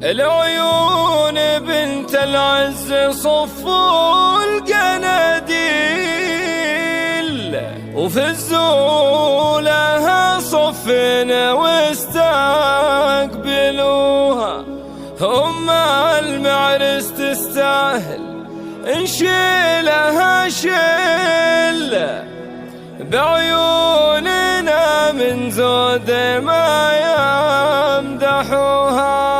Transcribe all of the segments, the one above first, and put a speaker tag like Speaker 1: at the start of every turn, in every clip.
Speaker 1: العيون بنت العز صفوا القناديل، وفزوا صفنا واستقبلوها. هم المعرس تستاهل نشيلها شيل، بعيوننا من زود ما يمدحوها.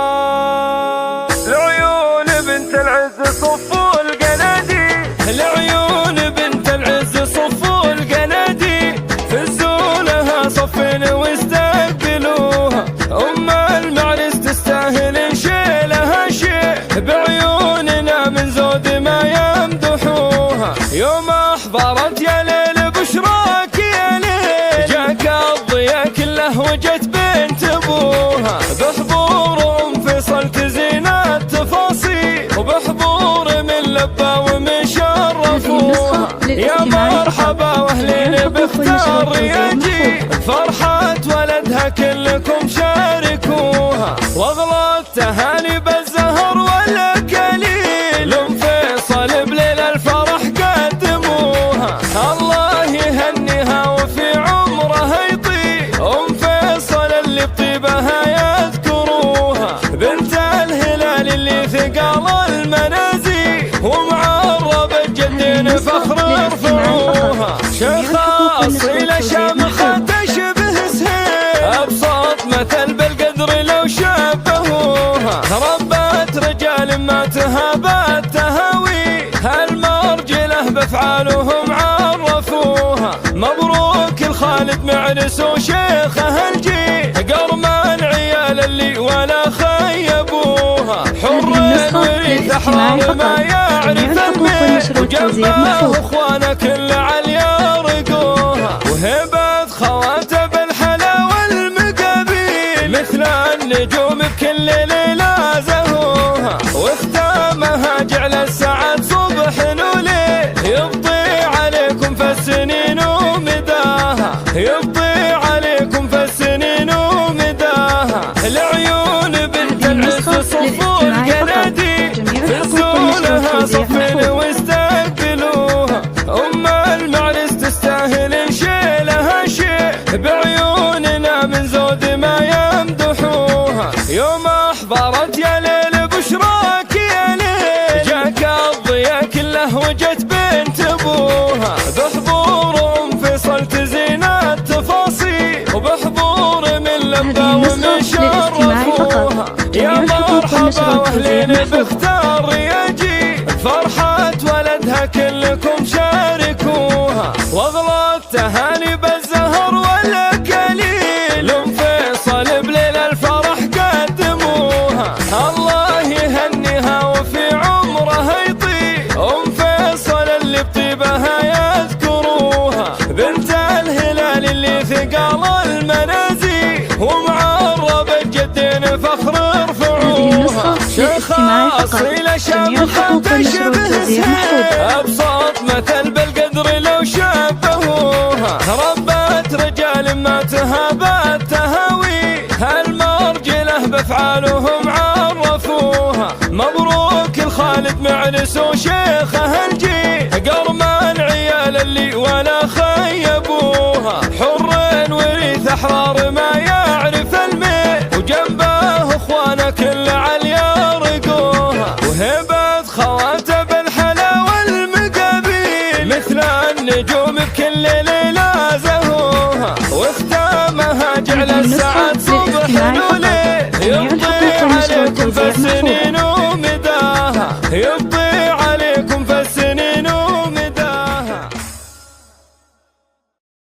Speaker 1: العيون بنت العز صفوا القناديل، العيون بنت العز صفوا القناديل، فزوا لها صفنا واستقبلوها. أم المعرس تستاهل نشيلها شيء، بعيوننا من زود ما يمدحوها. يوم أحضرت يا ليل بشراك يا ليل، جاك الضياء كله وجت بنت أبوها. بحضور أم فيصل تزين التفاصيل، وبحضور من لبى ومن شرفوها. يا مرحبا واهلين باختار يجي، فرحة ولدها كلكم شاركوها. واغلى التهاني بالزهر والكليل، ام فيصل بليل الفرح قدموها. الله يهنيها وفي عمرها يطيب، ام فيصل اللي بطيبها يذكروها. بنت الهلال اللي ثقال المنازل، ومعربة جدين فخر ارفعوها. شيخة أصيلة شامخة تشبه سهيل، أبسط مثل بالقدر لو شبهوها. ربت رجال ما تهابت تهاوي، هالمرجلة بأفعالهم عرفوها. مبروك الخالد معرس وشيخه الجيل، قرمان عيال اللي ولا خيبوها. حر وريث أحرار ما يعرف الميل، وجنبه اخوانه كل عليا رقوها. وهبة خواته بالحلا والمقابيل، مثل النجوم بكل ليلة زهوها. واختامها جعل السعد صبح وليل، يبطي عليكم في السنين ومداها، يبطي عليكم في السنين ومداها. العيون بنت العز صفوا القناديل، فزوا لها صفين واستقبلوها. أم المعرس تستاهل نشيلها شيء، بعيوننا من زود ما يمدحوها. يوم أحضرت يا ليل بشراك يا ليل، جاك الضياء كله وجت بنت أبوها. بحضور أم فيصل تزين التفاصيل، وبحضور من لبى ومن شرفوها. يا مرحبا واهلين باختار يجي، فرحة ولدها كلكم شاركوها. واغلى التهاني بالزهر والكليل، ام فيصل بليل الفرح قدموها. الله يهنيها وفي عمرها يطيب، ام فيصل اللي بطيبها يذكروها. بنت الهلال اللي ثقال المنازل، ومعربة جدين فخر ارفعوها. شيخة أصيلة شامخة تشبه سهيل، أبسط مثل بالقدر لو شبهوها. ربت رجال ما تهابت تهاوي، هالمرجلة بأفعالهم عرفوها. مبروك الخالد معرس وشيخه الجيل، قرمان عيال اللي ولا خيبوها. حر وريث أحرار ما يعرف الميل، وجنبه اخوانه كل عليا رقوها. وهبة خواته بالحلا والمقابيل، مثل النجوم بكل ليلة زهوها. واختامها جعل السعد صبح وليل، يبطي عليكم في السنين ومداها، يبطي